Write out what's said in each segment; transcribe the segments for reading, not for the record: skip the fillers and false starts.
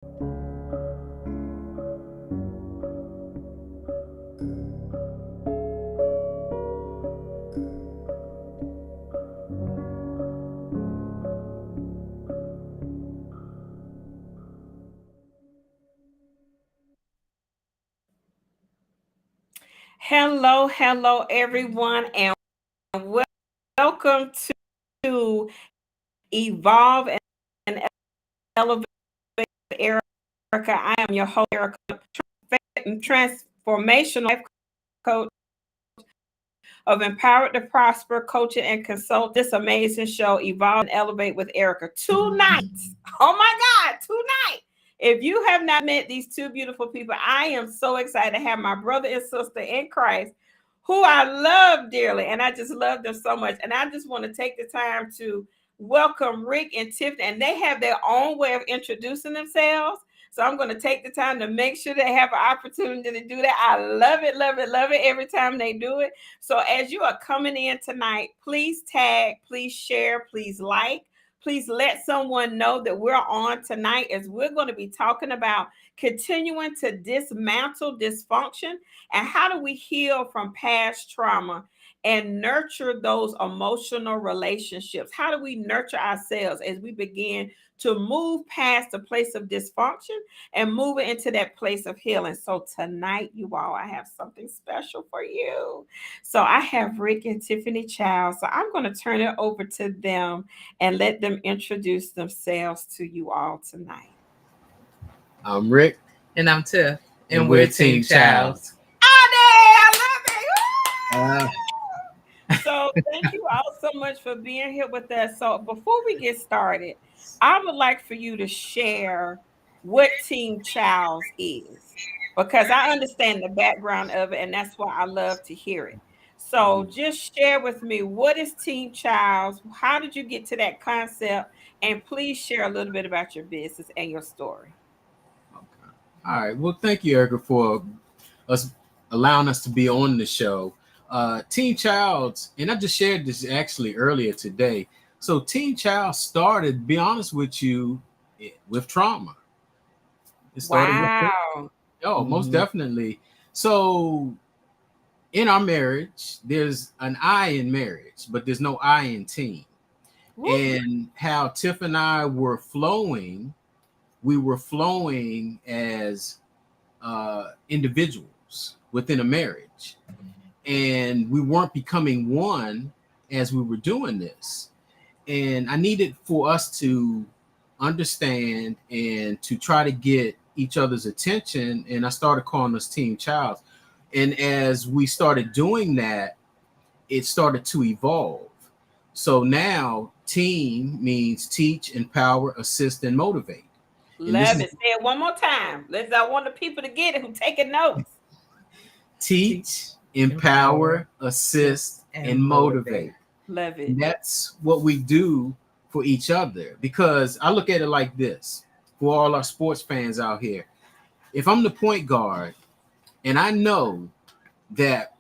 Hello, everyone, and welcome to Evolve and Elevate with Errica. I am your host, Errica, transformational life coach of Empowered to Prosper, coaching and consult this amazing show, Evolve and Elevate with Errica. Tonight, oh my God, tonight. If you have not met these two beautiful people, I am so excited to have my brother and sister in Christ who I love dearly. And I just love them so much. And I just want to take the time to welcome Rick and Tiffany. And they have their own way of introducing themselves. So I'm going to take the time to make sure they have an opportunity to do that. I love it, love it, love it every time they do it. So as you are coming in tonight, please tag, please share, please like. Please let someone know that we're on tonight as we're going to be talking about continuing to dismantle dysfunction and how do we heal from past trauma and nurture those emotional relationships. How do we nurture ourselves as we begin to move past the place of dysfunction and move it into that place of healing? So tonight, you all, I have something special for you. So I have Rick and Tiffany Child. So I'm going to turn it over to them and let them introduce themselves to you all tonight. I'm Rick. And I'm Tiff. And we're Team Child. I love it. So thank you all so much for being here with us. So before we get started, I would like for you to share what Team Child is, because I understand the background of it, and that's why I love to hear it. So just share with me, what is Team Child? How did you get to that concept? And please share a little bit about your business and your story. Okay. All right. Well, thank you, Errica, for us allowing us to be on the show. Teen Child's, and I just shared this actually earlier today. So Teen Child started, be honest with you, with trauma. It started Wow. most definitely. So in our marriage, there's an I in marriage, but there's no I in teen. And how Tiff and I were flowing, we were flowing as individuals within a marriage. And we weren't becoming one as we were doing this. And I needed for us to understand and to try to get each other's attention. And I started calling us Team Child. And as we started doing that, it started to evolve. So now team means teach, empower, assist, and motivate. And Love it. Say it one more time. I want the people to get it who taking notes. Teach, empower, assist, and motivate. Love it. And that's what we do for each other. Because I look at it like this, for all our sports fans out here. If I'm the point guard and I know that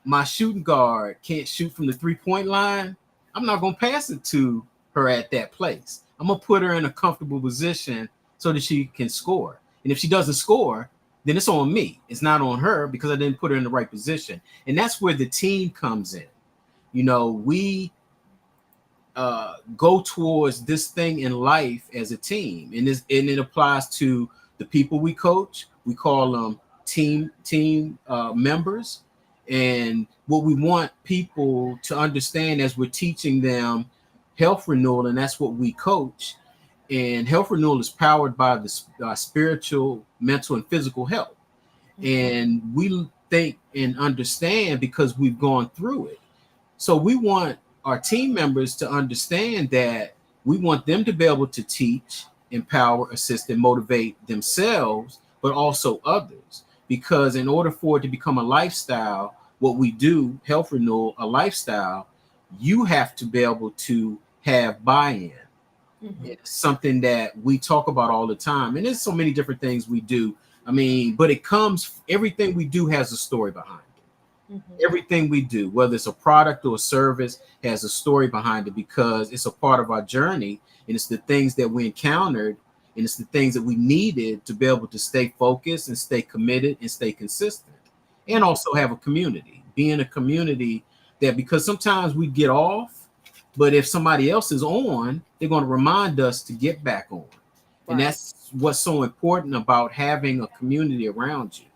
my shooting guard can't shoot from the 3-point line, I'm not going to pass it to her at that place. I'm going to put her in a comfortable position so that she can score. And if she doesn't score, then it's on me. It's not on her because I didn't put her in the right position. And that's where the team comes in. You know, we go towards this thing in life as a team. And it applies to the people we coach. We call them team members. And what we want people to understand as we're teaching them health renewal, and that's what we coach. And health renewal is powered by the spiritual, mental, and physical health. And we think and understand because we've gone through it. So we want our team members to understand that we want them to be able to teach, empower, assist, and motivate themselves, but also others. Because in order for it to become a lifestyle, what we do, health renewal, a lifestyle, you have to be able to have buy-in. It's something that we talk about all the time. And there's so many different things we do. I mean, but everything we do has a story behind it. Everything we do, whether it's a product or a service, has a story behind it because it's a part of our journey. And it's the things that we encountered And it's the things that we needed to be able to stay focused and stay committed and stay consistent, and also have a community, being a community that, because sometimes we get off, but if somebody else is on, they're going to remind us to get back on. Right. And that's what's so important about having a community around you.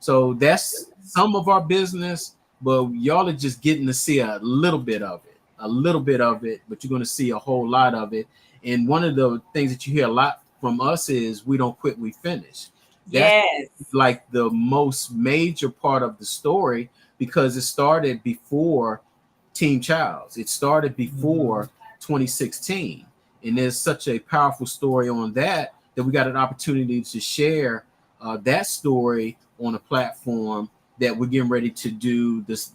So that's some of our business, but y'all are just getting to see a little bit of it, but you're going to see a whole lot of it. And one of the things that you hear a lot from us is we don't quit, we finish. That's like the most major part of the story, because it started before Team Childs. It started before 2016. And there's such a powerful story on that we got an opportunity to share that story on a platform that we're getting ready to do this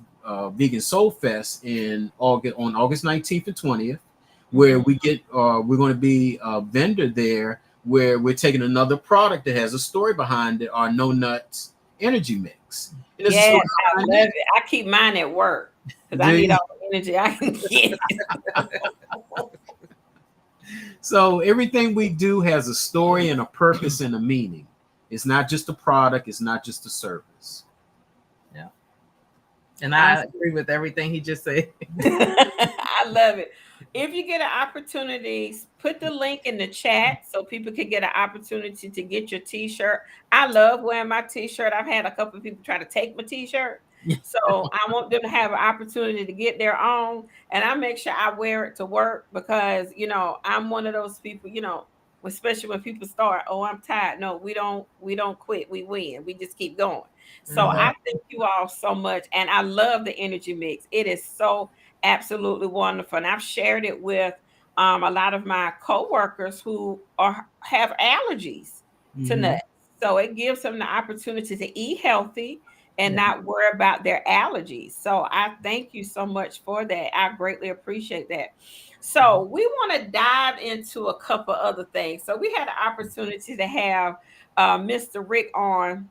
Vegan Soul Fest on August 19th and 20th, where we're going to be a vendor there, where we're taking another product that has a story behind it, our No Nuts energy mix. Yes, I love it. I keep mine at work because I need all the energy I can get. So everything we do has a story and a purpose and a meaning. It's not just a product. It's not just a service. Yeah. And I agree with everything he just said. I love it. If you get an opportunity, put the link in the chat so people can get an opportunity to get your t-shirt. I love wearing my t-shirt. I've had a couple of people try to take my t-shirt. So I want them to have an opportunity to get their own. And I make sure I wear it to work because, I'm one of those people, especially when people start, oh, I'm tired. No, we don't quit. We win. We just keep going. So I thank you all so much. And I love the energy mix. It is so absolutely wonderful. And I've shared it with a lot of my coworkers who have allergies to nuts. So it gives them the opportunity to eat healthy and not worry about their allergies. So I thank you so much for that. I greatly appreciate that. So we want to dive into a couple other things. So we had an opportunity to have Mr. Rick on,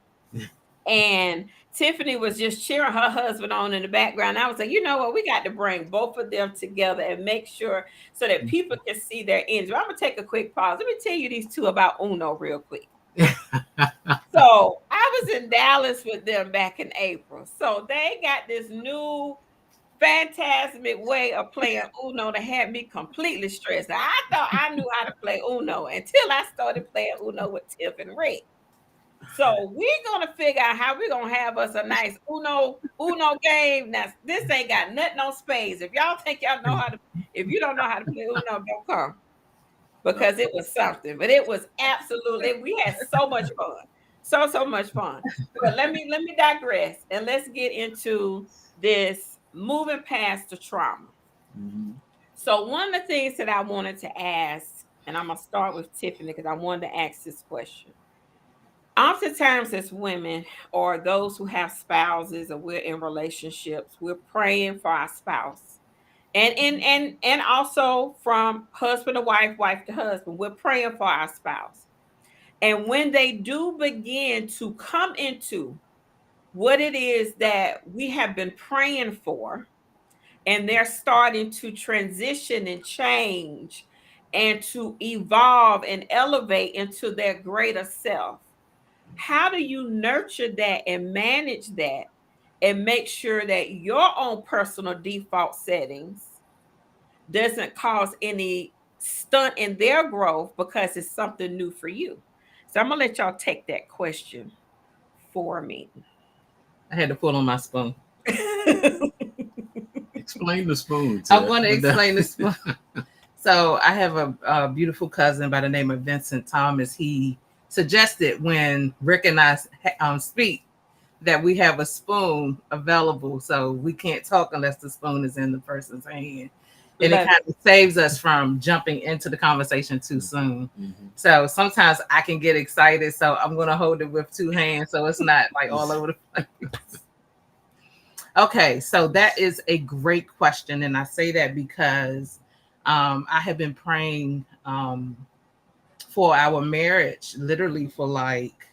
and Tiffany was just cheering her husband on in the background. I was like, you know what? We got to bring both of them together and make sure so that people can see their energy. I'm going to take a quick pause. Let me tell you these two about Uno real quick. So I was in Dallas with them back in April. So they got this new fantastic way of playing Uno that had me completely stressed. Now, I thought I knew how to play Uno until I started playing Uno with Tiff and Rick. So we're gonna figure out how we're gonna have us a nice Uno game. Now this ain't got nothing on spades. If y'all think y'all know how to, if you don't know how to play Uno, don't come, because it was something. But it was absolutely, we had so much fun, so much fun. But let me digress and let's get into this moving past the trauma. So one of the things that I wanted to ask, and I'm gonna start with Tiffany because I wanted to ask this question. Oftentimes, as women or those who have spouses or we're in relationships, we're praying for our spouse, and also from husband to wife, wife to husband, we're praying for our spouse. And when they do begin to come into what it is that we have been praying for, and they're starting to transition and change and to evolve and elevate into their greater self, how do you nurture that and manage that and make sure that your own personal default settings doesn't cause any stunt in their growth because it's something new for you? So I'm gonna let y'all take that question for me. I had to pull on my spoon. Explain the spoon. I'm going to explain the spoon. So I have a beautiful cousin by the name of Vincent Thomas. He suggested when Rick and I speak that we have a spoon available, so we can't talk unless the spoon is in the person's hand. And it kind of saves us from jumping into the conversation too soon. So sometimes I can get excited, so I'm going to hold it with two hands so it's not like all over the place. Okay, so that is a great question. And I say that because I have been praying for our marriage literally for like,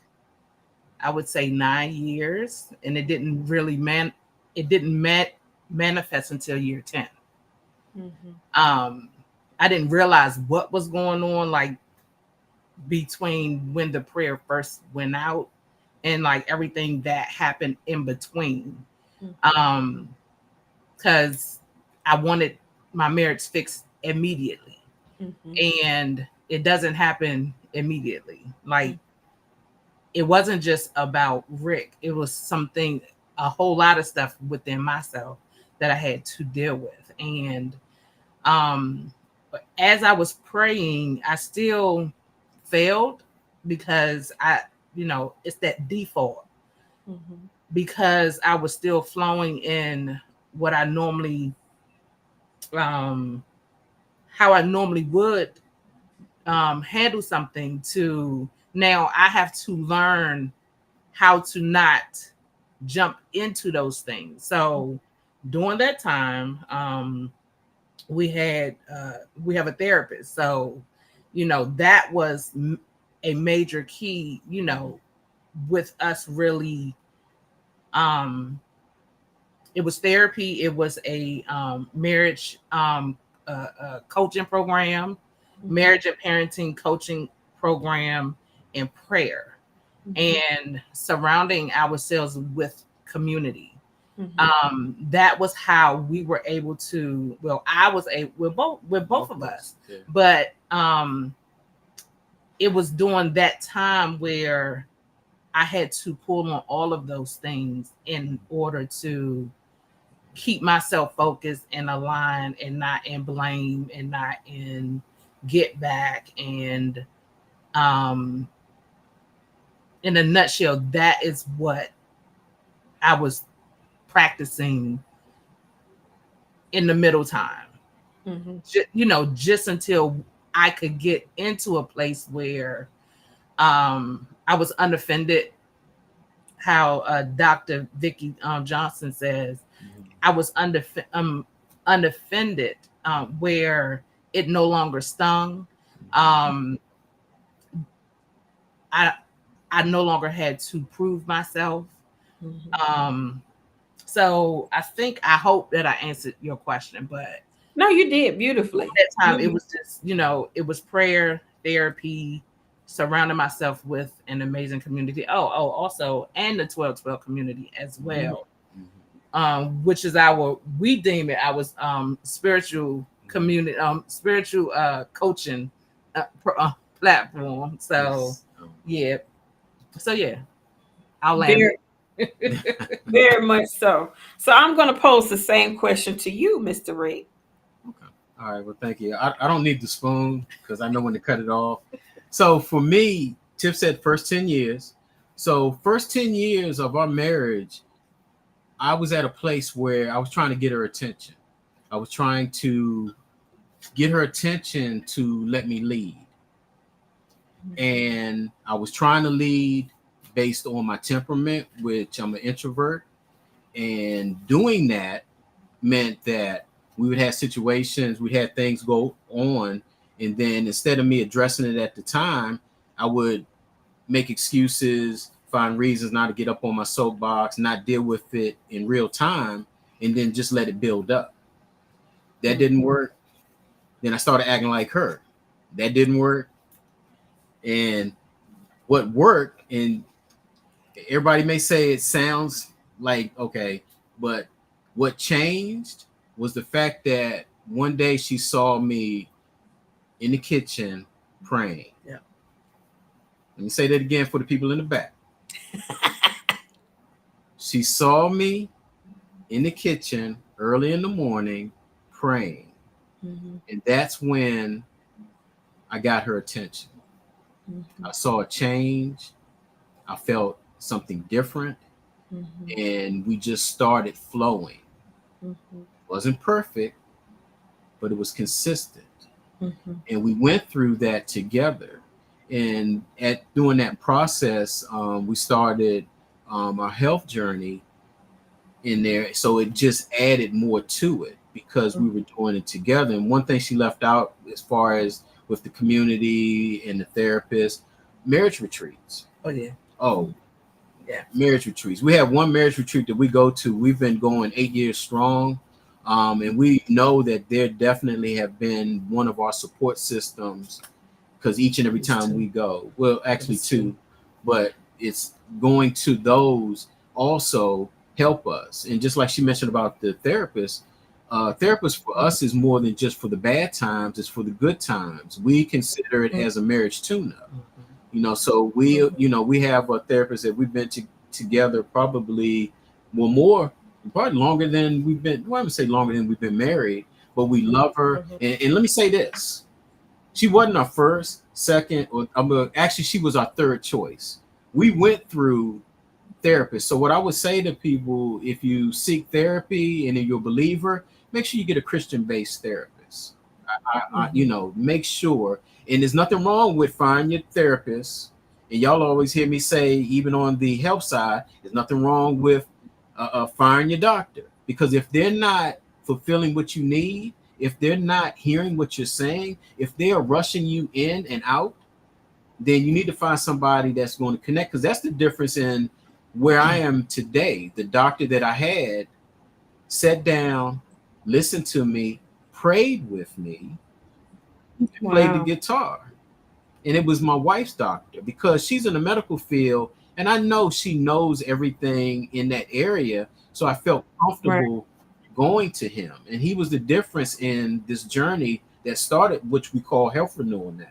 I would say 9 years. And it didn't really manifest until year 10. I didn't realize what was going on. Like between when the prayer first went out and like everything that happened in between. Because I wanted my marriage fixed immediately. And it doesn't happen immediately. Like it wasn't just about Rick. It was a whole lot of stuff within myself that I had to deal with. And but as I was praying, I still failed because it's that default, because I was still flowing in what I normally how I normally would handle something. To now I have to learn how to not jump into those things. So during that time, we have a therapist. So, that was a major key, with us really, it was therapy. It was a marriage coaching program, marriage and parenting coaching program, and prayer, and surrounding ourselves with community. That was how we were able to. Well, I was able with both of us, but it was during that time where I had to pull on all of those things in order to keep myself focused and aligned, and not in blame, and not in get back. And in a nutshell, that is what I was practicing in the middle time. Just until I could get into a place where I was unoffended. How Dr. Vicki Johnson says, I was unoffended, where it no longer stung. I no longer had to prove myself. So I hope that I answered your question, but no, you did beautifully. At that time, it was just, it was prayer, therapy, surrounding myself with an amazing community. Also, and the 1212 community as well, which is we deem it our spiritual community, spiritual coaching platform. So yeah, I'll land. Very much so. So I'm going to pose the same question to you, Mr. Reed. Okay. All right. Well, thank you. I don't need the spoon because I know when to cut it off. So for me, Tiff said first 10 years. So first 10 years of our marriage, I was at a place where I was trying to get her attention. I was trying to get her attention to let me lead. And I was trying to lead based on my temperament, which I'm an introvert. And doing that meant that we would have situations, we'd have things go on. And then instead of me addressing it at the time, I would make excuses, find reasons not to get up on my soapbox, not deal with it in real time, and then just let it build up. That didn't work. Then I started acting like her. That didn't work. And what worked, and everybody may say it sounds like okay, but what changed was the fact that one day she saw me in the kitchen praying. Yeah. Let me say that again for the people in the back. She saw me in the kitchen early in the morning praying. And that's when I got her attention. I saw a change. I felt something different. And we just started flowing. Wasn't perfect, but it was consistent. And we went through that together. And during that process, we started our health journey in there. So it just added more to it because we were doing it together. And one thing she left out as far as with the community and the therapist, marriage retreats. Marriage retreats. We have one marriage retreat that we go to. We've been going 8 years strong. And we know that there definitely have been one of our support systems because each and every time we go, well, actually two, but it's going to those also help us. And just like she mentioned about the therapist, therapist for us is more than just for the bad times; it's for the good times. We consider it as a marriage tune-up. So we have a therapist that we've been together probably, well, probably longer than we've been. Well, I would say longer than we've been married, but we love her. And let me say this: she wasn't our first, second, or actually, she was our third choice. We went through therapists. So what I would say to people, if you seek therapy and you're a believer, make sure you get a Christian-based therapist. Make sure. And there's nothing wrong with finding your therapist. And y'all always hear me say, even on the health side, there's nothing wrong with firing your doctor. Because if they're not fulfilling what you need, if they're not hearing what you're saying, if they are rushing you in and out, then you need to find somebody that's going to connect. Because that's the difference in where I am today. The doctor that I had sat down, listened to me, prayed with me, and played the guitar. And it was my wife's doctor, because she's in the medical field and I know she knows everything in that area. So I felt comfortable going to him. And he was the difference in this journey that started, which we call health renewal now,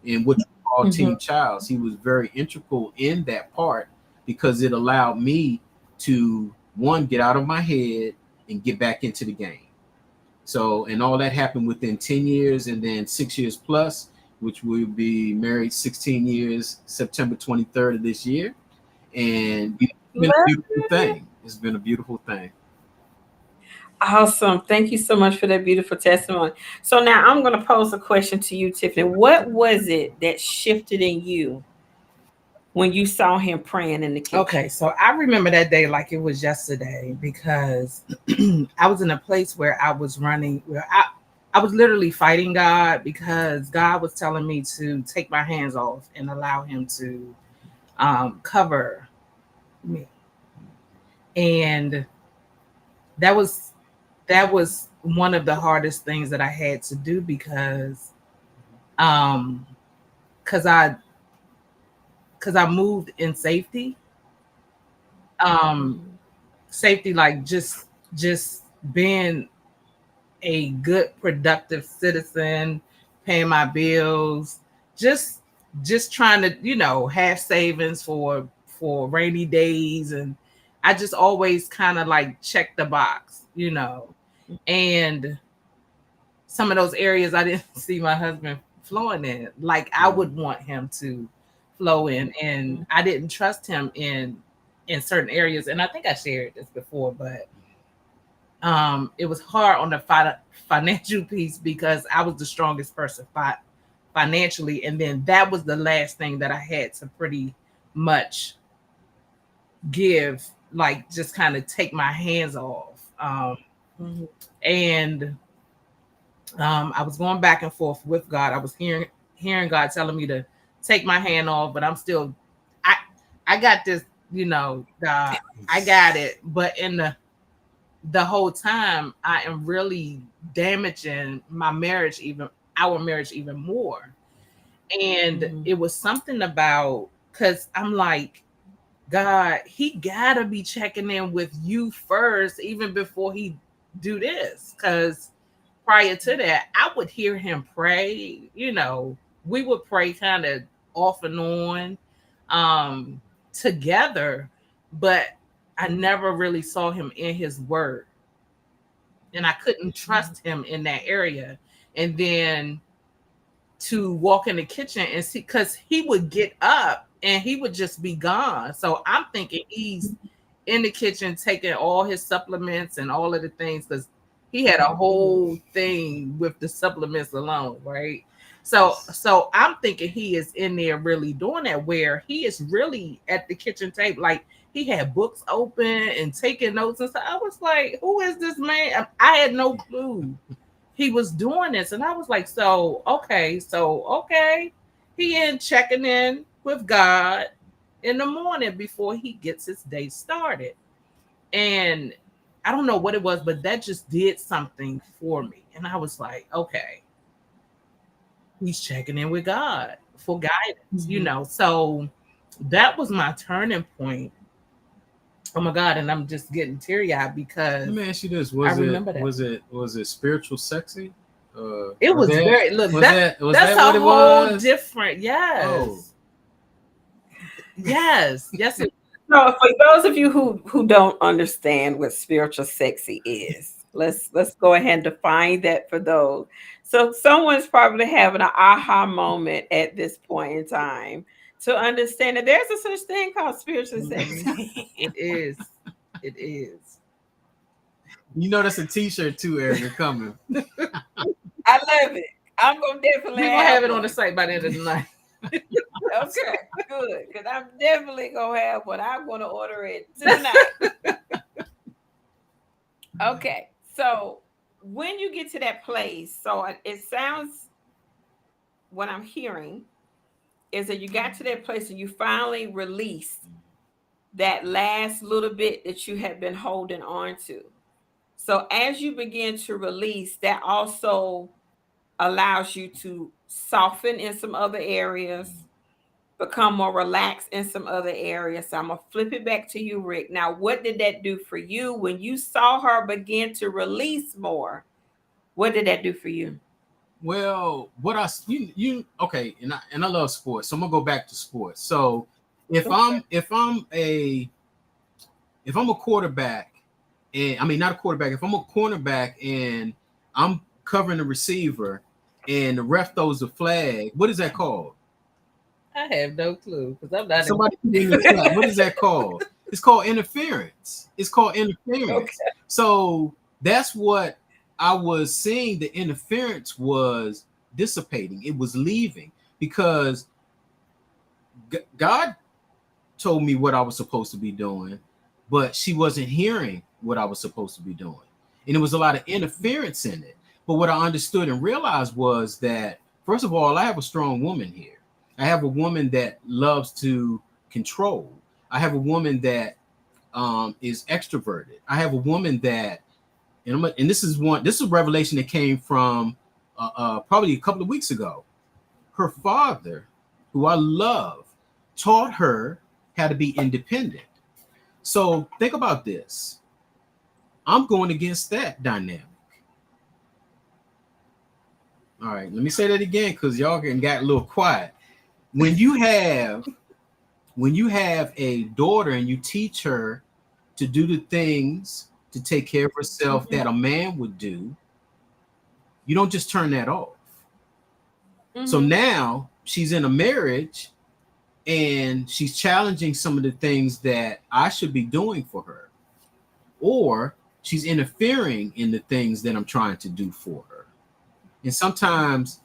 and which we call Team Childs. He was very integral in that part because it allowed me to, one, get out of my head and get back into the game. So, and all that happened within 10 years and then 6 years plus, which we'll be married 16 years, September 23rd of this year. And it's been a beautiful thing. It's been a beautiful thing. Awesome. Thank you so much for that beautiful testimony. So now I'm going to pose a question to you, Tiffany. What was it that shifted in you when you saw him praying in the kitchen? Okay, so I remember that day like it was yesterday, because I was in a place where I was running, where I was literally fighting God, because God was telling me to take my hands off and allow him to cover me. And that was one of the hardest things that I had to do, because because I moved in safety. Safety, like just being a good productive citizen, paying my bills, just trying to have savings for rainy days. And I just always kind of like check the box, and some of those areas I didn't see my husband flowing in like I would want him to flow in, and I didn't trust him in certain areas. And I think I shared this before, but it was hard on the financial piece, because I was the strongest person financially, and then that was the last thing that I had to pretty much give, like just kind of take my hands off. And I was going back and forth with God. I was hearing God telling me to take my hand off, but I'm still, I got this, God, I got it. But in the whole time, I am really damaging our marriage even more. And it was something about, because I'm like, God, he gotta be checking in with you first, even before he do this. Because prior to that, I would hear him pray. We would pray kind of off and on together, but I never really saw him in his word. And I couldn't trust him in that area. And then to walk in the kitchen and see, because he would get up and he would just be gone. So I'm thinking he's in the kitchen taking all his supplements and all of the things, because he had a whole thing with the supplements alone, right? So I'm thinking he is in there really doing that, where he is really at the kitchen table, like he had books open and taking notes and stuff. I was like, who is this man? I had no clue he was doing this. And I was like, so okay, he in checking in with God in the morning before he gets his day started. And I don't know what it was, but that just did something for me. And I was like, okay, he's checking in with God for guidance, you know. So that was my turning point. Oh my God, and I'm just getting teary-eyed because Let me ask you this: I remember that. was it spiritual sexy? It was that, very look was that was that's that a what it whole was? different Oh, yes. It, No, for those of you who don't understand what spiritual sexy is, let's go ahead and define that for those. So someone's probably having an aha moment at this point in time to understand that there's a such thing called spiritual sexy. it is. It is. you know that's a T-shirt too, Errica, coming. I love it. I'm gonna definitely We're gonna have it on one. the site by the end of the night. Okay, good. Because I'm definitely gonna have one. I'm gonna order it tonight. Okay, so when you get to that place, so it sounds, what I'm hearing is that you got to that place and you finally released that last little bit that you had been holding on to. So as you begin to release, that also allows you to soften in some other areas, become more relaxed in some other areas. So I'm gonna flip it back to you, Rick. Now, what did that do for you when you saw her begin to release more? What did that do for you? Well, what I you okay, and I love sports, so I'm gonna go back to sports. So if Okay. I'm a quarterback, and I mean not a quarterback, if I'm a cornerback and I'm covering the receiver, and the ref throws a flag, what is that called? I have no clue because I'm not Somebody put it in the chat. What is that called? It's called interference. It's called Okay. interference. So that's what I was seeing. The interference was dissipating. It was leaving because God told me what I was supposed to be doing, but she wasn't hearing what I was supposed to be doing. And there was a lot of interference in it. But what I understood and realized was that, first of all, I have a strong woman here. I have a woman that loves to control. I have a woman that is extroverted. I have a woman that, and this is a revelation that came from probably a couple of weeks ago. Her father, who I love, taught her how to be independent. So think about this. I'm going against that dynamic. All right, let me say that again because y'all got a little quiet. When you have a daughter and you teach her to do the things to take care of herself that a man would do, you don't just turn that off. So Mm-hmm. now she's in a marriage and she's challenging some of the things that I should be doing for her, or she's interfering in the things that I'm trying to do for her. And sometimes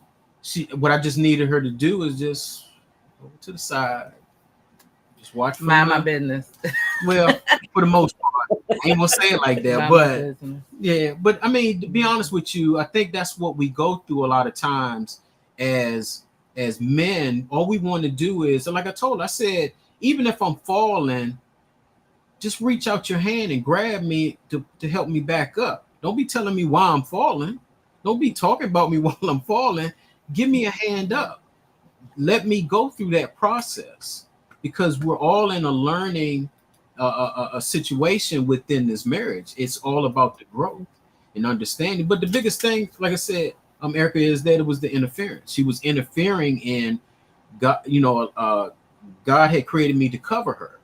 what I just needed her to do is just go to the side, just watch from mind my business. well, for the most part, I ain't gonna say it like that, Mind my but business. yeah, but I mean, to be honest with you, I think that's what we go through a lot of times as men. All we want to do is, like I said, even if I'm falling, just reach out your hand and grab me to help me back up. Don't be telling me why I'm falling. Don't be talking about me while I'm falling. Give me a hand up. Let me go through that process because we're all in a learning a situation within this marriage. It's all about the growth and understanding. But the biggest thing, like I said, Errica, is that it was the interference. She was interfering in God. God had created me to cover her,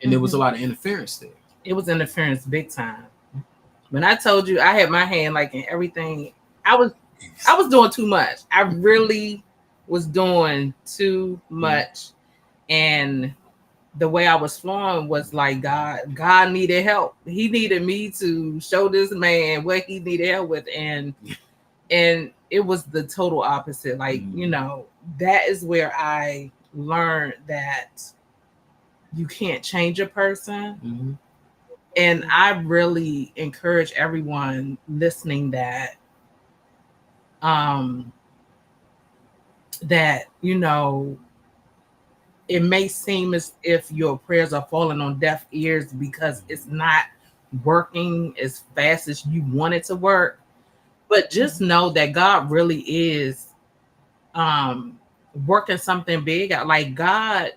and there was a lot of interference there. It was interference big time. When I told you I had my hand like in everything, I was doing too much. I really was doing too much. And the way I was flowing was like God needed help. He needed me to show this man what he needed help with. And it was the total opposite. Like, that is where I learned that you can't change a person. And I really encourage everyone listening that it may seem as if your prayers are falling on deaf ears because it's not working as fast as you want it to work. But just know that God really is working something big out. Like God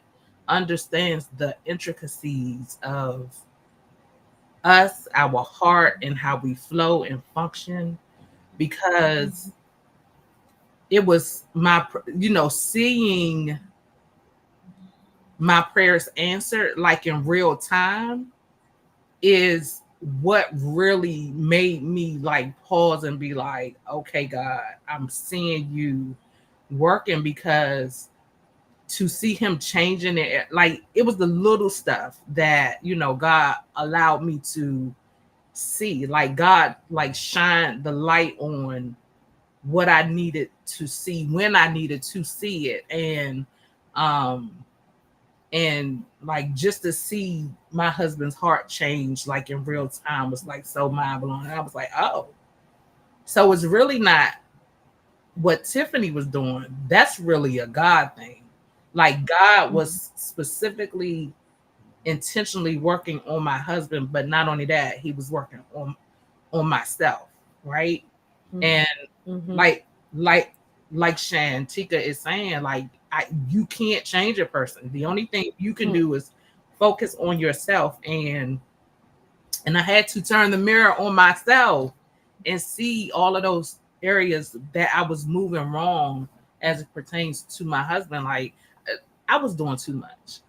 understands the intricacies of us, our heart, and how we flow and function, because it was my, seeing my prayers answered like in real time is what really made me like pause and be like, okay, God, I'm seeing you working, because to see him changing it, like it was the little stuff that, God allowed me to see. Like God like shined the light on what I needed to see when I needed to see it. And like just to see my husband's heart change like in real time was like so mind blowing. I was like, oh, so it's really not what Tiffany was doing. That's really a God thing. Like God was specifically intentionally working on my husband, but not only that, he was working on myself, right? And like like like Shantika is saying, like you can't change a person. The only thing you can do is focus on yourself. And I had to turn the mirror on myself and see all of those areas that I was moving wrong as it pertains to my husband. Like I was doing too much.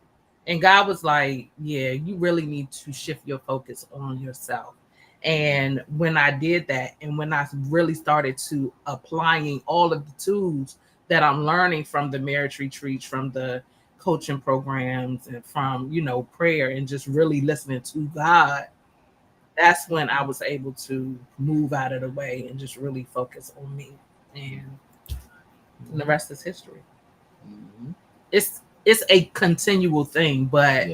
And God was like, yeah, you really need to shift your focus on yourself. And when I did that, and when I really started to applying all of the tools that I'm learning from the marriage retreats, from the coaching programs, and from, prayer, and just really listening to God, that's when I was able to move out of the way and just really focus on me. And the rest is history. It's a continual thing, but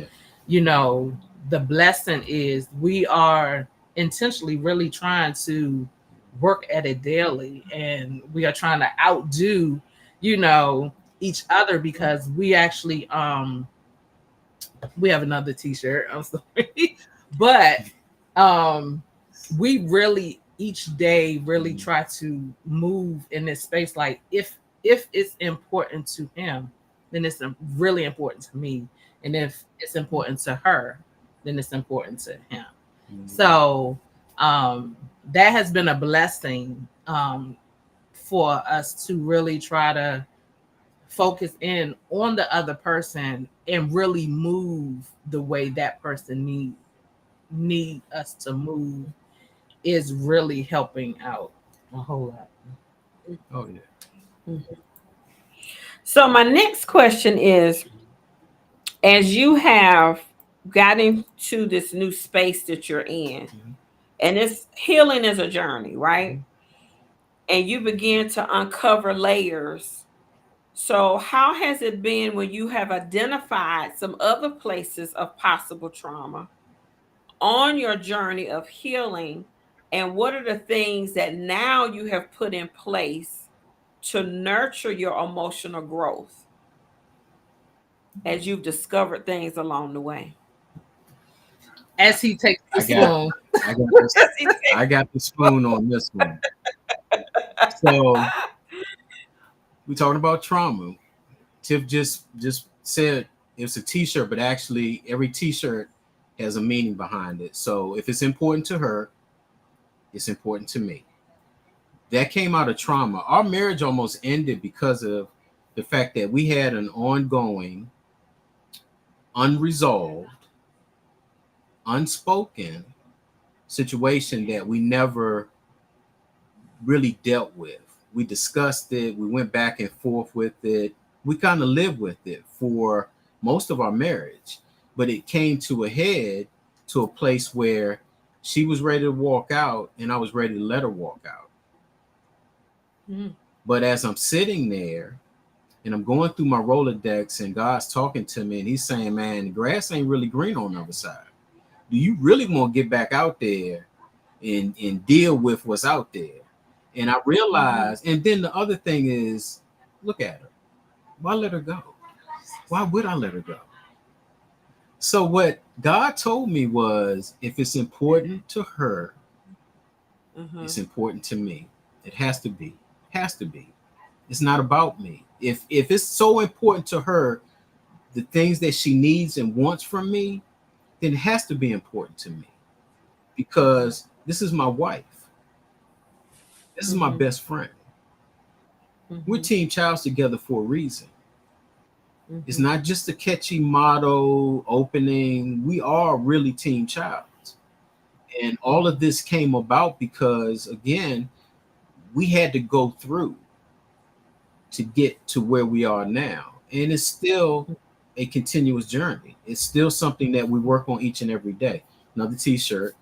the blessing is we are intentionally really trying to work at it daily, and we are trying to outdo each other, because we actually we have another t-shirt, I'm sorry, but we really each day really try to move in this space. Like if it's important to him, then it's really important to me. And if it's important to her, then it's important to him. So that has been a blessing for us to really try to focus in on the other person and really move the way that person need us to move, is really helping out a whole lot. Oh yeah. So my next question is, as you have gotten to this new space that you're in, and it's healing is a journey, right? And you begin to uncover layers. So how has it been when you have identified some other places of possible trauma on your journey of healing? And what are the things that now you have put in place to nurture your emotional growth as you've discovered things along the way? As he takes the I got spoon. I got the spoon on this one. So we talking about trauma. Tiff just said it's a t-shirt, but actually every t-shirt has a meaning behind it. So if it's important to her, it's important to me. That came out of trauma. Our marriage almost ended because of the fact that we had an ongoing, unresolved, unspoken situation that we never really dealt with. We discussed it, we went back and forth with it. We kind of lived with it for most of our marriage, but it came to a head, to a place where she was ready to walk out and I was ready to let her walk out. But as I'm sitting there and I'm going through my Rolodex and God's talking to me and he's saying, man, the grass ain't really green on the other side. Do you really want to get back out there and deal with what's out there? And I realized, and then the other thing is, look at her. Why let her go? Why would I let her go? So what God told me was, if it's important to her, it's important to me. It has to be. Has to be. It's not about me. If it's so important to her, the things that she needs and wants from me, then it has to be important to me, because this is my wife. This is my best friend. We're team childs together for a reason. It's not just a catchy motto opening. We are really team childs. And all of this came about because, again, we had to go through to get to where we are now. And it's still a continuous journey. It's still something that we work on each and every day. Another t-shirt.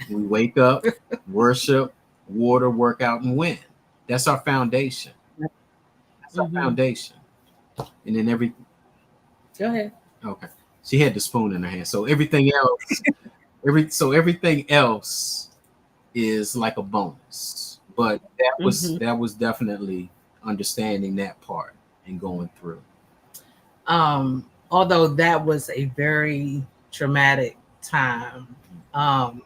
We wake up, worship, water, work out, and win. That's our foundation. That's our foundation. And then Go ahead. okay. She had the spoon in her hand. So everything else, everything else is like a bonus. But that was definitely understanding that part and going through. Although that was a very traumatic time, I'm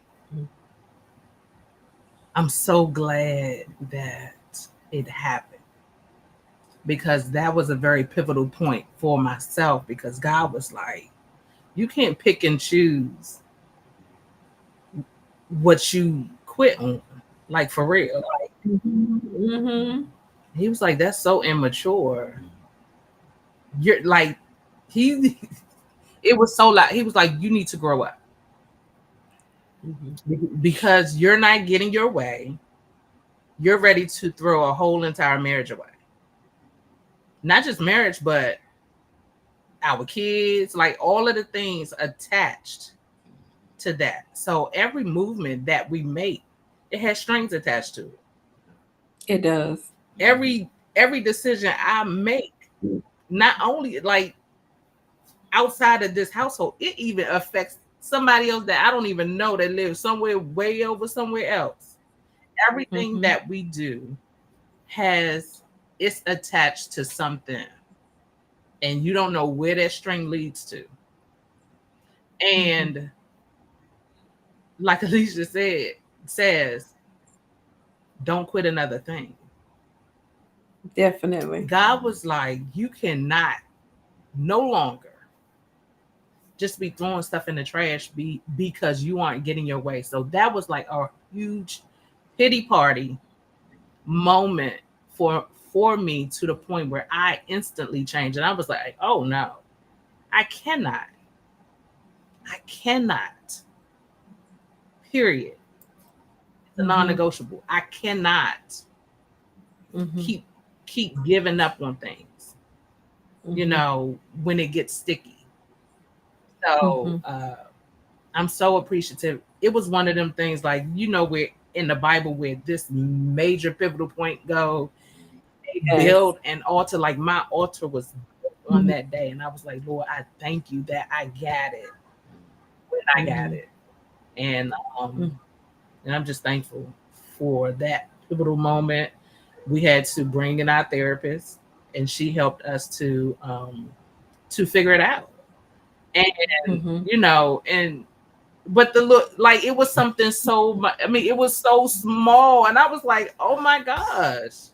so glad that it happened, because that was a very pivotal point for myself, because God was like, you can't pick and choose what you quit on, like for real. Like, he was like, that's so immature. You're like, it was so like, he was like, you need to grow up, because you're not getting your way. You're ready to throw a whole entire marriage away. Not just marriage, but our kids, like all of the things attached to that. So every movement that we make, it has strings attached to it. It does. Every decision I make, not only like outside of this household, it even affects somebody else that I don't even know that lives somewhere way over somewhere else. Everything that we do it's attached to something, and you don't know where that string leads to. And like Alicia says, don't quit another thing. Definitely. God was like, you cannot no longer just be throwing stuff in the trash because you aren't getting your way. So that was like a huge pity party moment for me, to the point where I instantly changed. And I was like, oh no, I cannot. Period. It's a non-negotiable. I cannot keep giving up on things, you know, when it gets sticky. So I'm so appreciative. It was one of them things, like, you know, where in the Bible where this major pivotal point go, they build an altar. Like my altar was built on that day, and I was like, Lord, I thank you that I got it when I got it. And I'm just thankful for that pivotal moment. We had to bring in our therapist, and she helped us to figure it out. And you know, but the look, like, it was something so much. I mean, it was so small, and I was like, oh my gosh,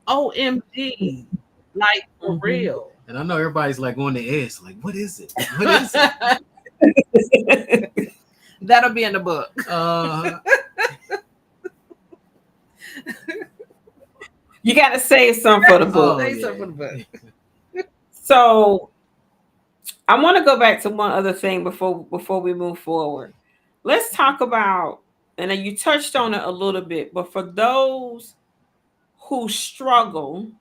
OMG, like for real. And I know everybody's like on the edge, like, what is it? What is it? That'll be in the book. You got to save some for the book. Save some for the book. So I want to go back to one other thing before we move forward. Let's talk about, and you touched on it a little bit, but for those who struggle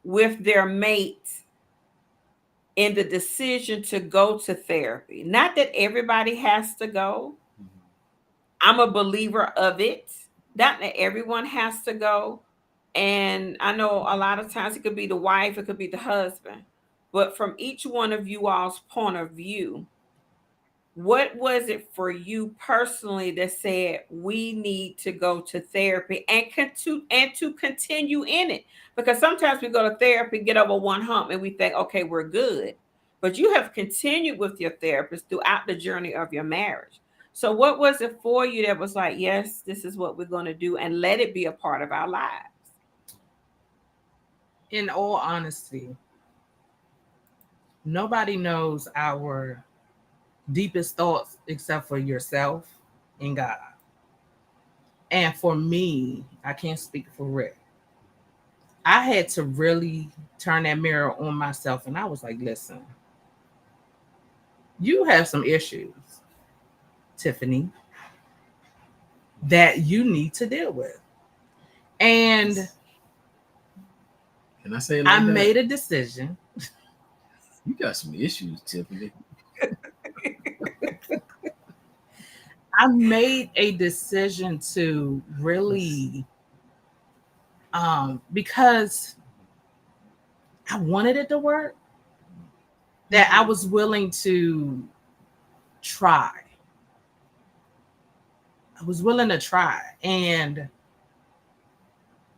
with their mate in the decision to go to therapy, not that everybody has to go. I'm a believer of it. Not that everyone has to go. And I know a lot of times it could be the wife, it could be the husband. But from each one of you all's point of view, what was it for you personally that said we need to go to therapy and to continue in it? Because sometimes we go to therapy, get over one hump, and we think, okay, we're good. But you have continued with your therapist throughout the journey of your marriage. So what was it for you that was like, yes, this is what we're going to do, and let it be a part of our lives? in all honesty, nobody knows our deepest thoughts except for yourself and God. And for me, I can't speak for Rick. I had to really turn that mirror on myself, and I was like, listen, you have some issues, Tiffany, that you need to deal with. And Can I say it I like that? made a decision. You got some issues, Tiffany. I made a decision to really, because I wanted it to work, that I was willing to try. I was willing to try. And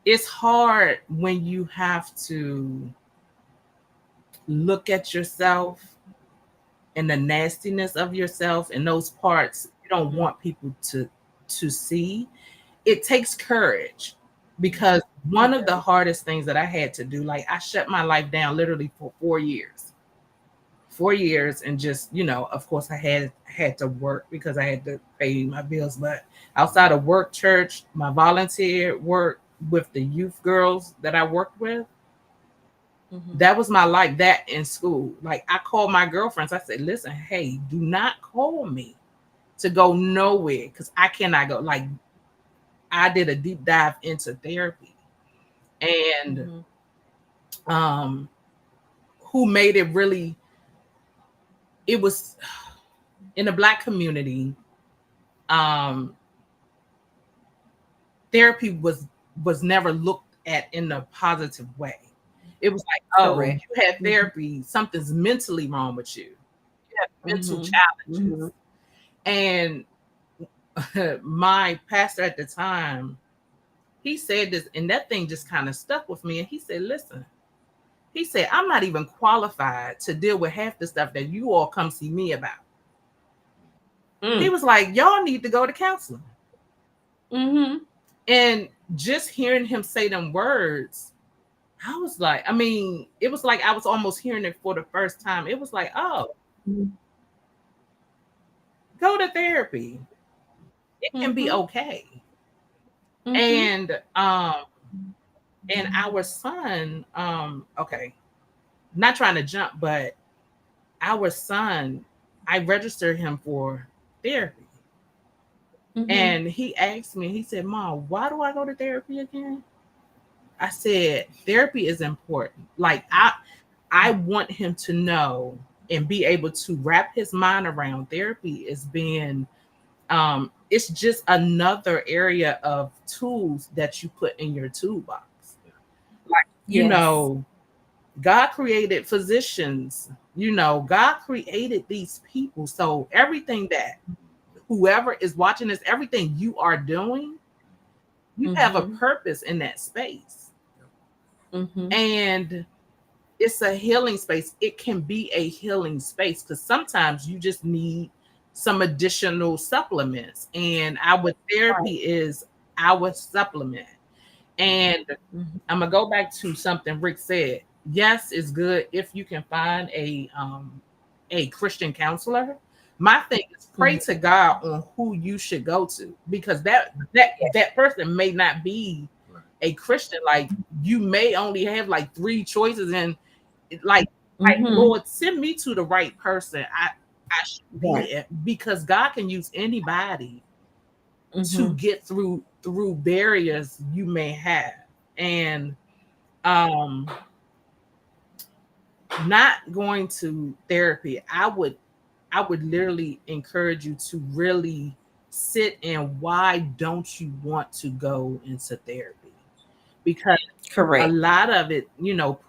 it's hard when you have to look at yourself and the nastiness of yourself and those parts you don't want people to see. It takes courage, because one of the hardest things that I had to do, like I shut my life down literally for 4 years. 4 years, and just, of course I had to work because I had to pay my bills. But outside of work, church, my volunteer work with the youth girls that I worked with, that was my life. That in school, like I called my girlfriends. I said, listen, hey, do not call me to go nowhere, because I cannot go. Like, I did a deep dive into therapy, and who made it really, it was in the Black community. Therapy was never looked at in a positive way. It was like, oh, Correct. you had therapy, something's mentally wrong with you. You have mental challenges. And my pastor at the time, he said this, and that thing just kind of stuck with me. And he said, listen, he said, I'm not even qualified to deal with half the stuff that you all come see me about. He was like, y'all need to go to counseling. And just hearing him say them words, I was like, I mean, it was like I was almost hearing it for the first time. It was like, oh, go to therapy. It can be okay. And our son, okay, not trying to jump, but our son, I registered him for therapy. And he asked me, he said, Mom, why do I go to therapy again? I said, therapy is important. Like, I want him to know and be able to wrap his mind around therapy as being, it's just another area of tools that you put in your toolbox. Like, God created physicians, God created these people. So everything that whoever is watching this, everything you are doing, you have a purpose in that space. And it's a healing space. It can be a healing space, because sometimes you just need some additional supplements. And our therapy is our supplement. And I'm gonna go back to something Rick said. Yes, it's good if you can find a Christian counselor. My thing is pray to God on who you should go to, because that person may not be a Christian. Like, you may only have like 3 choices, and like Lord, send me to the right person. I should be there, because God can use anybody to get through barriers you may have. And not going to therapy, I would literally encourage you to really sit in, why don't you want to go into therapy? Because a lot of it,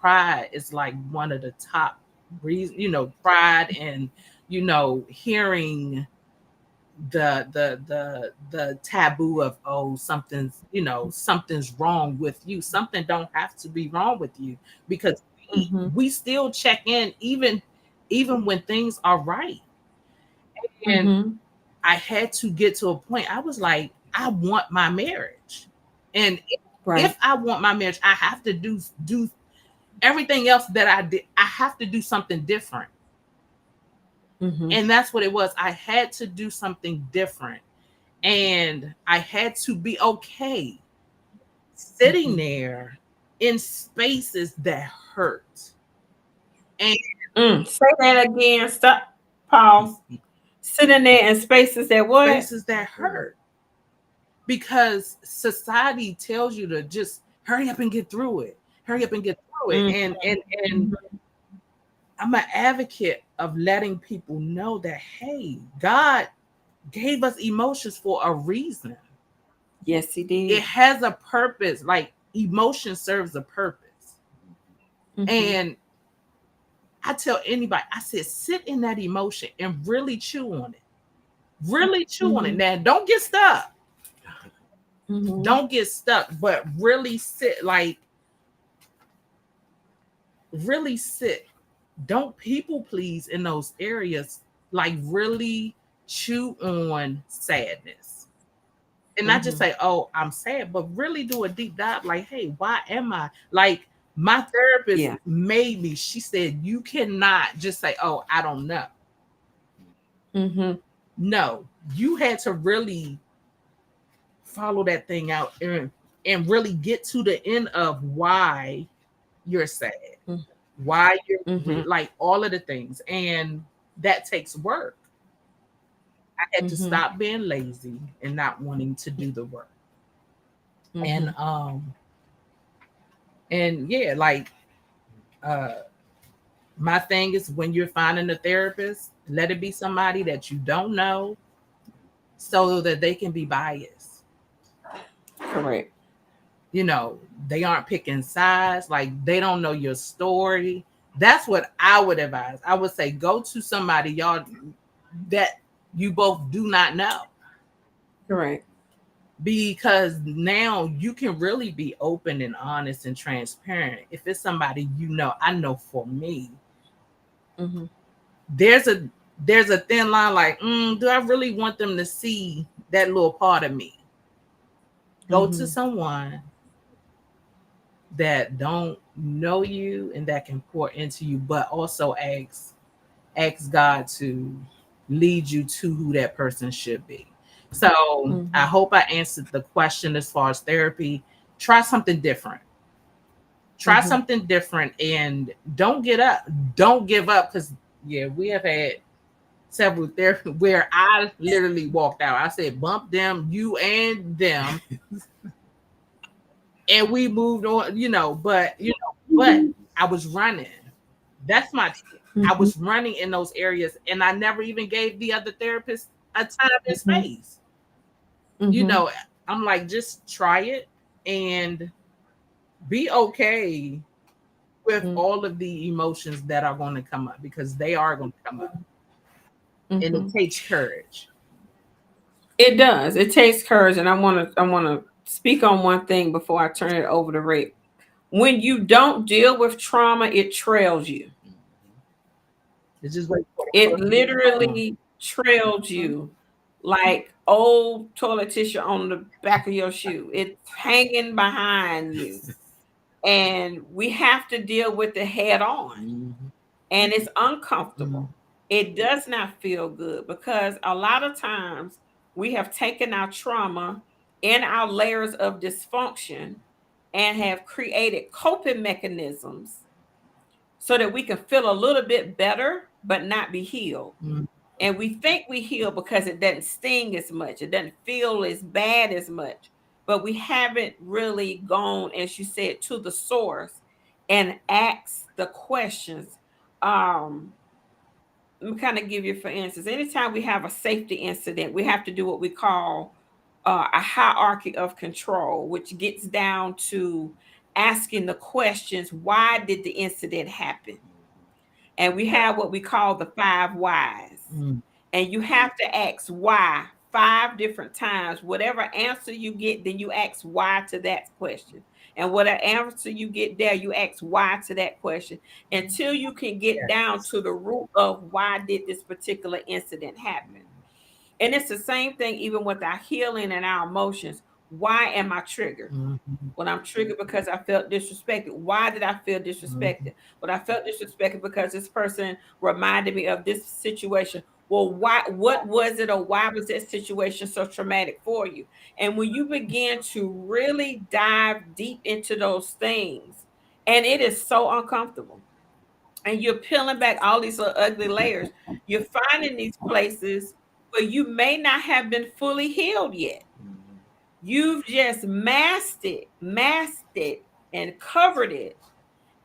pride is like one of the top reasons, pride, and hearing the taboo of, oh, something's wrong with you. Something don't have to be wrong with you, because we still check in even when things are right. And I had to get to a point, I was like, I want my marriage. And if I want my marriage, I have to do everything else that I did, I have to do something different. And that's what it was. I had to do something different. And I had to be okay sitting there in spaces that hurt. And Say that again. Stop. Pause. Sitting there in spaces that what? spaces that hurt. Because society tells you to just hurry up and get through it. Hurry up and get through it. And I'm an advocate of letting people know that, hey, God gave us emotions for a reason. Yes, he did. It has a purpose. Like emotion serves a purpose. And I tell anybody, I said, sit in that emotion and really chew on it. Really chew on it. Now, don't get stuck. Don't get stuck, but really sit, like, really sit. Don't people please in those areas. Like, really chew on sadness. And not just say, oh, I'm sad, but really do a deep dive. Like, hey, why am I? Like, my therapist made me, she said, you cannot just say, oh, I don't know. No, you had to really follow that thing out and really get to the end of why you're sad, why you're like all of the things. And that takes work. I had to stop being lazy and not wanting to do the work. And yeah, like my thing is, when you're finding a therapist, let it be somebody that you don't know so that they can be biased. Correct. You know, they aren't picking sides, like they don't know your story. That's what I would advise. I would say go to somebody y'all that you both do not know. Correct. Because now you can really be open and honest and transparent. If it's somebody you know, I know for me, there's a thin line. Like, do I really want them to see that little part of me? Go to someone that don't know you and that can pour into you, but also ask God to lead you to who that person should be. So I hope I answered the question as far as therapy. Try something different. Try something different and don't get up. Don't give up, because yeah, we have had several therapy where I literally walked out. I said, bump them, you and them. And we moved on, but I was running. That's my I was running in those areas, and I never even gave the other therapist a time and space. I'm like, just try it and be okay with all of the emotions that are going to come up, because they are going to come up. And it takes courage. It does. It takes courage. And I want to speak on one thing before I turn it over to Rick. When you don't deal with trauma, it trails you. It's just like it literally trails you like old toilet tissue on the back of your shoe. It's hanging behind you. And we have to deal with it head on. And it's uncomfortable. It does not feel good, because a lot of times we have taken our trauma in our layers of dysfunction and have created coping mechanisms so that we can feel a little bit better but not be healed. And we think we heal because it doesn't sting as much, it doesn't feel as bad as much, but we haven't really gone, as you said, to the source and asked the questions. Let me kind of give you, for instance, anytime we have a safety incident, we have to do what we call a hierarchy of control, which gets down to asking the questions: why did the incident happen? And we have what we call the 5 whys. And you have to ask why 5 different times. Whatever answer you get, then you ask why to that question. And whatever answer you get there, you ask why to that question, until you can get down to the root of why did this particular incident happen. And it's the same thing even with our healing and our emotions. Why am I triggered? Mhm. When I'm triggered because I felt disrespected. Why did I feel disrespected? But I felt disrespected because this person reminded me of this situation. Well, why? What was it, or why was that situation so traumatic for you? And when you begin to really dive deep into those things, and it is so uncomfortable, and you're peeling back all these little ugly layers, you're finding these places where you may not have been fully healed yet. You've just masked it, and covered it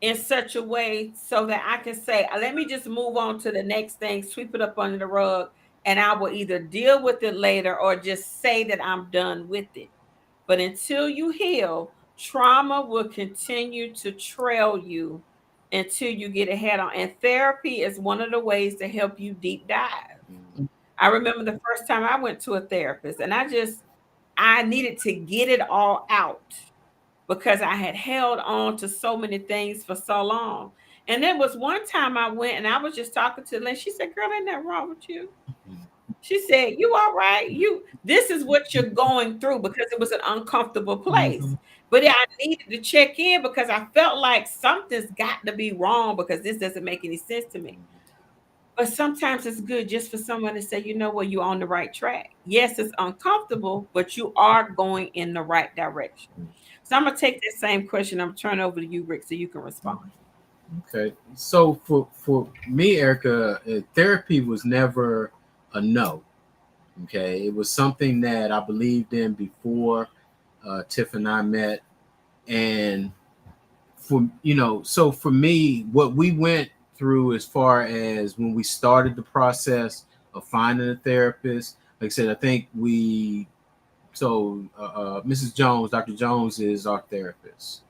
in such a way so that I can say, let me just move on to the next thing, sweep it up under the rug, and I will either deal with it later or just say that I'm done with it. But until you heal, trauma will continue to trail you until you get it head on. And therapy is one of the ways to help you deep dive. I remember the first time I went to a therapist, and I needed to get it all out because I had held on to so many things for so long. And there was one time I went and I was just talking to Lynn. She said, "Girl, ain't nothing wrong with you." She said, "You all right? This is what you're going through," because it was an uncomfortable place. Mhm. But I needed to check in because I felt like something's got to be wrong because this doesn't make any sense to me. But sometimes it's good just for someone to say, you know what, you're on the right track. Yes, it's uncomfortable, but you are going in the right direction. So I'm gonna take that same question. I'm turning over to you, Rick, so you can respond. Okay. So for me, Erica, therapy was never a no. Okay. It was something that I believed in before Tiff and I met. And so for me, what we went through as far as when we started the process of finding a therapist, like I said, I think Mrs. Jones, Dr. Jones is our therapist,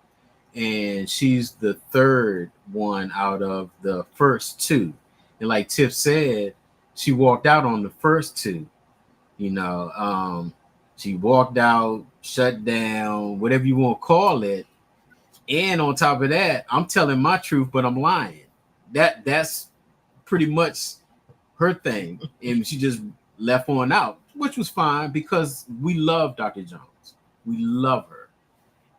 and she's the third one out of the first two. And like Tiff said, she walked out on the first two. You know, she walked out, shut down, whatever you want to call it. And on top of that, I'm telling my truth, but I'm lying. That's pretty much her thing. And she just left on out, which was fine because we love Dr. Jones. We love her.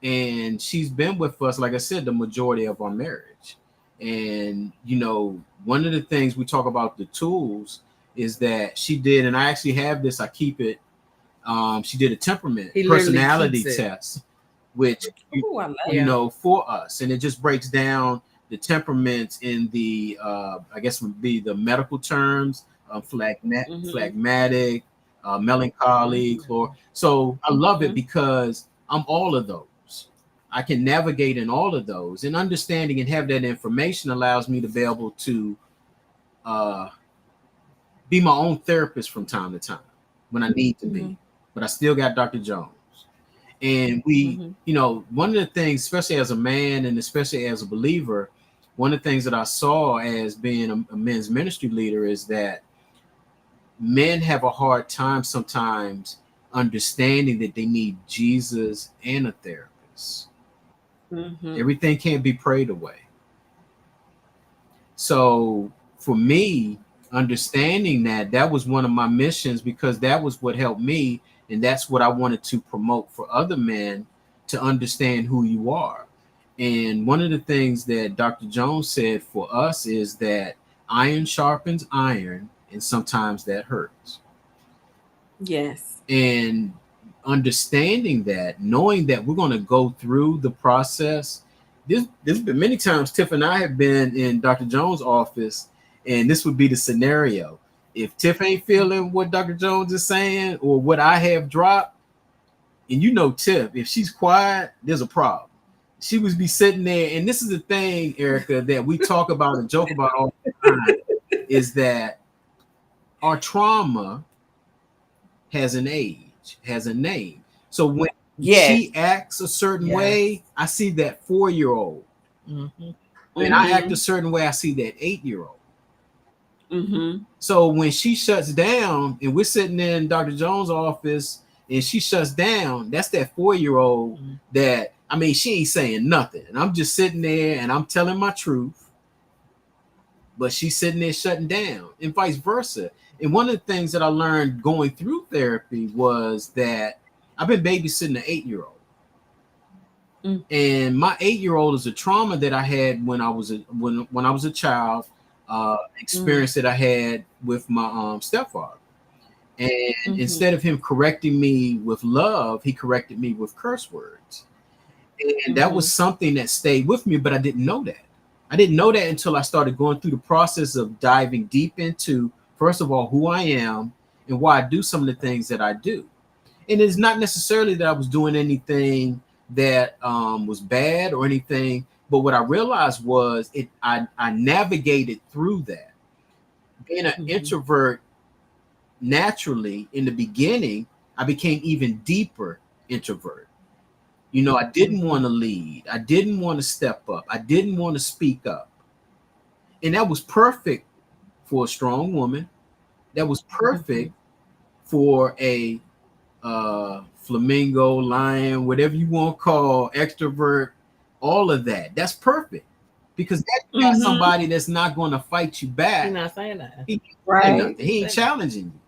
And she's been with us, like I said, the majority of our marriage. And one of the things we talk about the tools is that she did, and I actually have this, I keep it. She did a temperament He literally personality keeps it. test, which Ooh, I love Yeah. for us, and it just breaks down the temperaments in the I guess would be the medical terms, phlegmatic, melancholy, so I love it because I'm all of those. I can navigate in all of those, and understanding and have that information allows me to be able to uh, be my own therapist from time to time when I need to be. But I still got Dr. Jones. And one of the things, especially as a man and especially as a believer, one of the things that I saw as being a men's ministry leader is that men have a hard time sometimes understanding that they need Jesus and a therapist. Everything can't be prayed away. So for me, understanding that was one of my missions because that was what helped me, and that's what I wanted to promote for other men to understand who you are. And one of the things that Dr. Jones said for us is that iron sharpens iron, and sometimes that hurts. Yes. And understanding that, knowing that we're going to go through the process. There's been many times Tiff and I have been in Dr. Jones' office, and this would be the scenario. If Tiff ain't feeling what Dr. Jones is saying or what I have dropped, and Tiff, if she's quiet, there's a problem. She would be sitting there, and this is the thing, Errica, that we talk about and joke about all the time, is that our trauma has an age, has a name. So when Yes. she acts a certain way, I see that 4-year-old. When I act a certain way, I see that 8-year-old. So when she shuts down and we're sitting in Dr. Jones' office and she shuts down, that's that 4-year-old that, she ain't saying nothing. And I'm just sitting there and I'm telling my truth, but she's sitting there shutting down and vice versa. And one of the things that I learned going through therapy was that I've been babysitting an 8-year-old. Mm. And my 8-year-old is a trauma that I had when I was when I was a child, experience that I had with my stepfather. And instead of him correcting me with love, he corrected me with curse words. And that was something that stayed with me, but I didn't know that. I didn't know that until I started going through the process of diving deep into, first of all, who I am and why I do some of the things that I do. And it's not necessarily that I was doing anything that was bad or anything, but what I realized was I navigated through that. Being an introvert naturally in the beginning, I became even deeper introvert. You know, I didn't want to lead. I didn't want to step up. I didn't want to speak up. And that was perfect for a strong woman. That was perfect for a flamingo, lion, whatever you want to call extrovert, all of that. That's perfect because that you got somebody that's not going to fight you back. He's not saying that. He ain't Right. saying nothing. He ain't challenging you.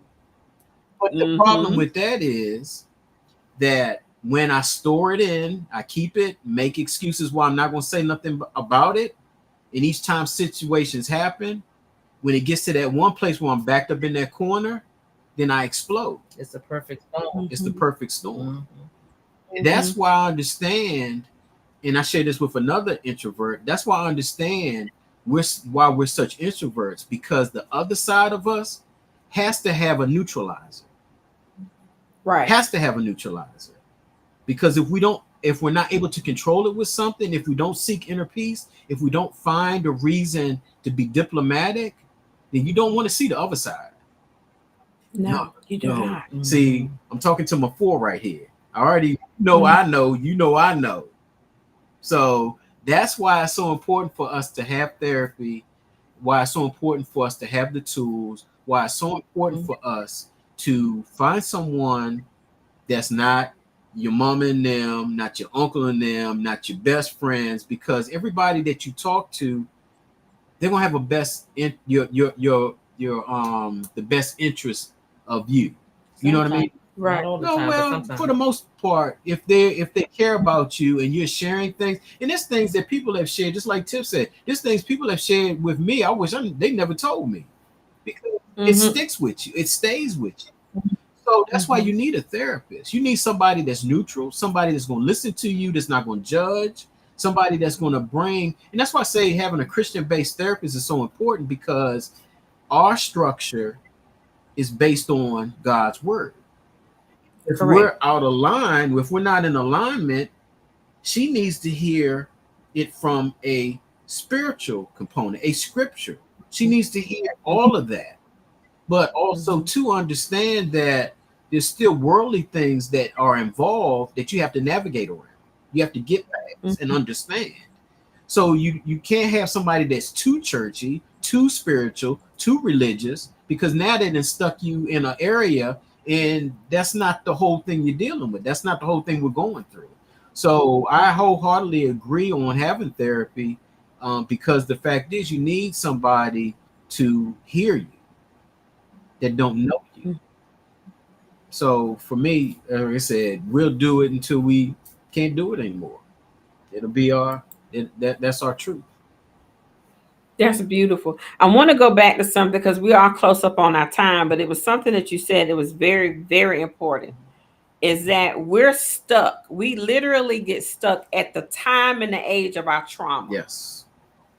But the problem with that is that when I store it in, I keep it, make excuses why I'm not going to say nothing about it. And each time situations happen, when it gets to that one place where I'm backed up in that corner, then I explode. It's the perfect storm. It's the perfect storm. And that's why I understand, and I share this with another introvert. That's why I understand why we're such introverts, because the other side of us has to have a neutralizer. Right. Has to have a neutralizer. Because if we're not able to control it with something, if we don't seek inner peace, if we don't find a reason to be diplomatic, then you don't want to see the other side. No, you do not. See, I'm talking to my 4 right here. I already know I know, you know I know. So that's why it's so important for us to have therapy, why it's so important for us to have the tools, why it's so important for us to find someone that's not your mom and them, not your uncle and them, not your best friends, because everybody that you talk to, they're gonna have a best in your the best interest of you. You know what I mean? Right. Not all the No, time, but well, sometimes. for the most part, if they care about you and you're sharing things, and there's things that people have shared, just like Tiff said, there's things people have shared with me. I wish they never told me, because it sticks with you, it stays with you. So that's why you need a therapist. You need somebody that's neutral, somebody that's going to listen to you, that's not going to judge, somebody that's going to bring. And that's why I say having a Christian-based therapist is so important, because our structure is based on God's word. If we're out of line, if we're not in alignment, she needs to hear it from a spiritual component, a scripture. She needs to hear all of that, but also to understand that there's still worldly things that are involved that you have to navigate around. You have to get past and understand. So you can't have somebody that's too churchy, too spiritual, too religious, because now they done stuck you in an area, and that's not the whole thing you're dealing with. That's not the whole thing we're going through. So I wholeheartedly agree on having therapy, because the fact is you need somebody to hear you that don't know you. So for me, like I said, we'll do it until we can't do it anymore. It'll be that's our truth. That's beautiful. I want to go back to something because we are close up on our time, but it was something that you said that was very, very important. Is that we're stuck. We literally get stuck at the time and the age of our trauma. Yes.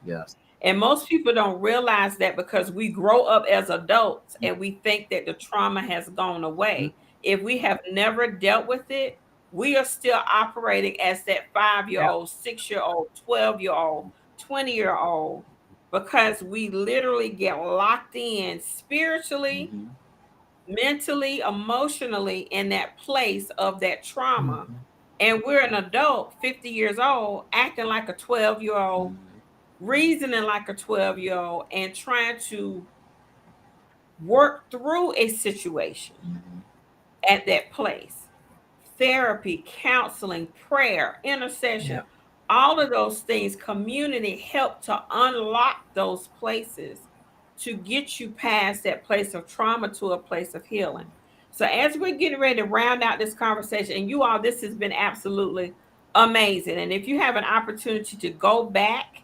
Yes. And most people don't realize that because we grow up as adults and we think that the trauma has gone away. If we have never dealt with it, we are still operating as that 5-year-old, 6-year-old, 12-year-old, 20-year-old, because we literally get locked in spiritually, mentally, emotionally in that place of that trauma. And we're an adult, 50 years old, acting like a 12-year-old, reasoning like a 12-year-old, and trying to work through a situation at that place. Therapy, counseling, prayer, intercession, all of those things, community help to unlock those places to get you past that place of trauma to a place of healing. So as we're getting ready to round out this conversation, and you all, this has been absolutely amazing. And if you have an opportunity to go back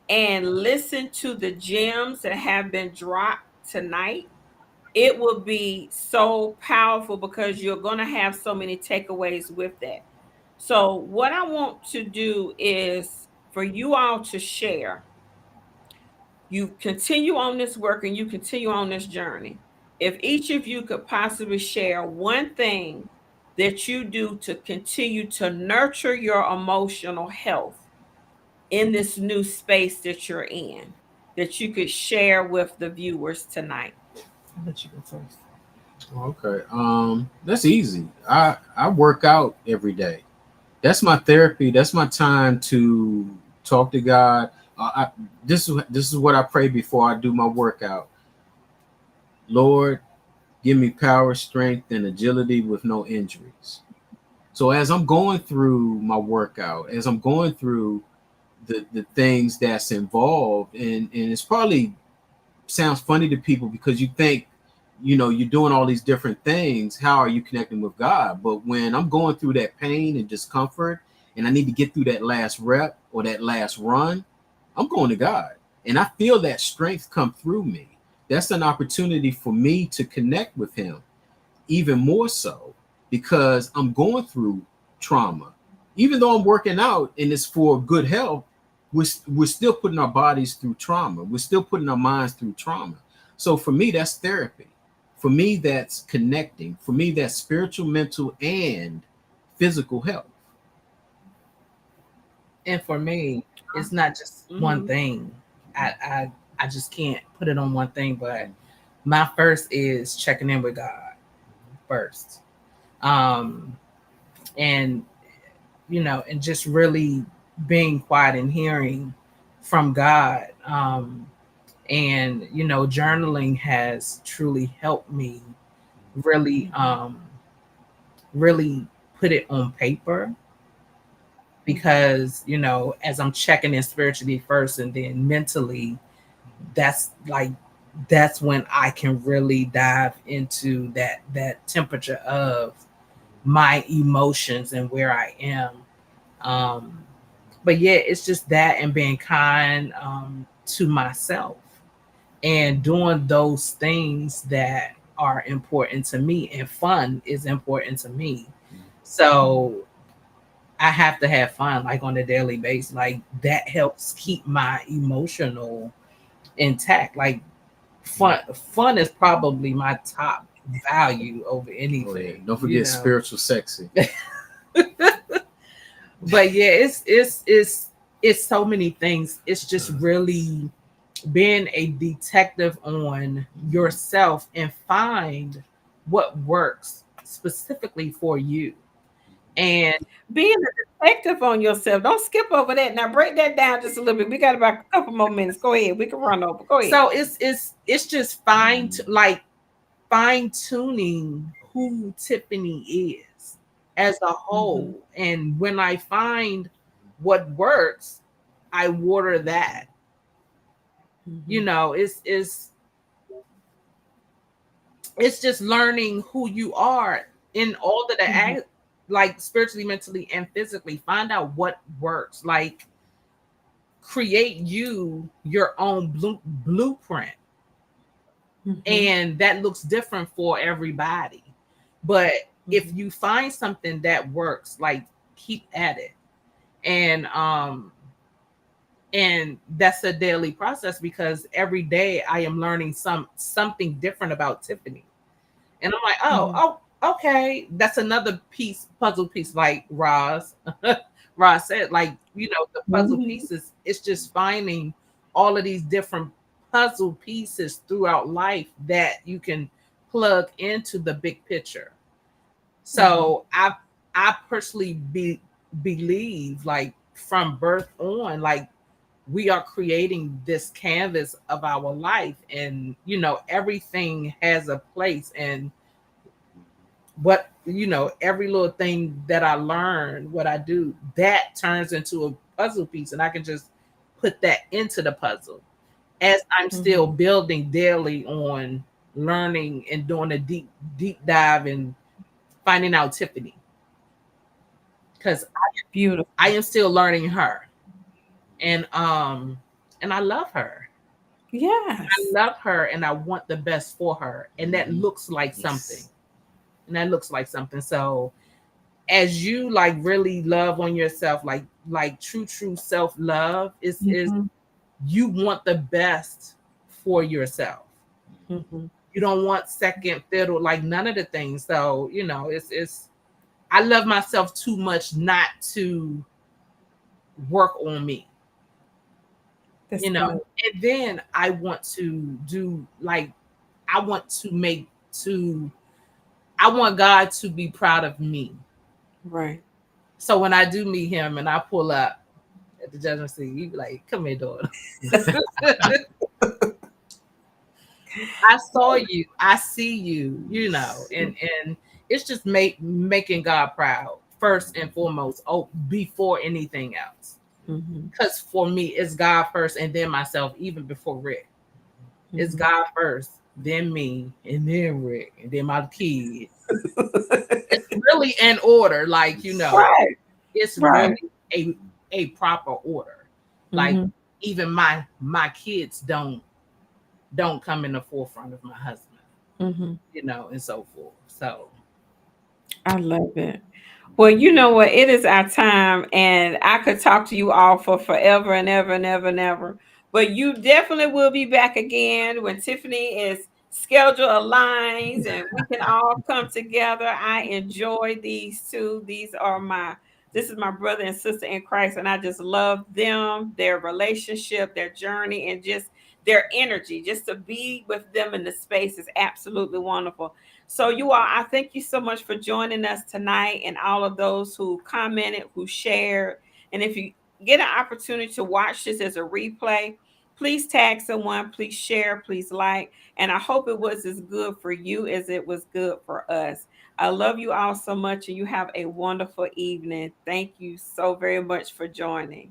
and listen to the gems that have been dropped tonight, it will be so powerful because you're going to have so many takeaways with that. So, what I want to do is for you all to share. You continue on this work and you continue on this journey. If each of you could possibly share one thing that you do to continue to nurture your emotional health in this new space that you're in, that you could share with the viewers tonight. I'll let you go first. Okay. That's easy. I work out every day. That's my therapy. That's my time to talk to God. This is what I pray before I do my workout. Lord, give me power, strength, and agility with no injuries. So as I'm going through my workout, as I'm going through the things that's involved, and it's probably sounds funny to people because you think, you're doing all these different things. How are you connecting with God? But when I'm going through that pain and discomfort, and I need to get through that last rep or that last run, I'm going to God. And I feel that strength come through me. That's an opportunity for me to connect with Him even more so because I'm going through trauma. Even though I'm working out and it's for good health, we're still putting our bodies through trauma. We're still putting our minds through trauma. So for me, that's therapy. For me, that's connecting. For me, that's spiritual, mental, and physical health. And for me, it's not just one thing. I just can't put it on one thing, but my first is checking in with God first. And and just really being quiet and hearing from God. And journaling has truly helped me really really put it on paper, because as I'm checking in spiritually first and then mentally, that's when I can really dive into that temperature of my emotions and where I am. But yeah, it's just that, and being kind to myself and doing those things that are important to me, and fun is important to me. So I have to have fun like on a daily basis. Like that helps keep my emotional intact. Like fun is probably my top value over anything. Oh, yeah. Don't forget spiritual sexy. But yeah, it's so many things. It's just really being a detective on yourself and find what works specifically for you. And being a detective on yourself. Don't skip over that. Now break that down just a little bit. We got about a couple more minutes. Go ahead. We can run over. Go ahead. So it's just fine tuning who Tiffany is as a whole. And when I find what works, I water that. It's just learning who you are in all of the like spiritually, mentally, and physically. Find out what works. Like create your own blueprint. And that looks different for everybody. But if you find something that works, like keep at it. And that's a daily process, because every day I am learning something different about Tiffany. And I'm like, oh, okay, that's another puzzle piece, like Roz said, like, the puzzle pieces. It's just finding all of these different puzzle pieces throughout life that you can plug into the big picture. So I personally believe, like, from birth on, like, we are creating this canvas of our life, and everything has a place. And what every little thing that I learn, what I do, that turns into a puzzle piece, and I can just put that into the puzzle as I'm still building daily on learning and doing a deep dive and finding out Tiffany, because Beautiful. I am still learning her, and I love her. I Yes. love her, and I want the best for her, and that Mhm. looks like Yes. something. And that looks like something. So as you like really love on yourself, like true self love is Mhm. you want the best for yourself. Mhm. You don't want second fiddle, like none of the things. So it's I love myself too much not to work on me. That's good. And then I want to do like I want to make to I want God to be proud of me. Right. So when I do meet him and I pull up at the judgment seat, he be like, "Come here, daughter. I saw you. I see you. And it's just making God proud first and foremost. Oh, before anything else, Mhm. because for me, it's God first, and then myself. Even before Rick, it's Mhm. God first, then me, and then Rick, and then my kid. It's really in order, Right. it's Right. really a proper order. Like Mhm. even my kids don't come in the forefront of my husband, Mhm. and so forth. So I love it. Well, you know what? It is our time, and I could talk to you all for forever and ever and ever and ever. But you definitely will be back again when Tiffany is schedule aligns and we can all come together. I enjoy these two. This is my brother and sister in Christ, and I just love them, their relationship, their journey, and just their energy. Just to be with them in the space is absolutely wonderful. So, you all, I thank you so much for joining us tonight and all of those who commented, who shared. And if you get an opportunity to watch this as a replay, please tag someone, please share, please like. And I hope it was as good for you as it was good for us. I love you all so much, and you have a wonderful evening. Thank you so very much for joining.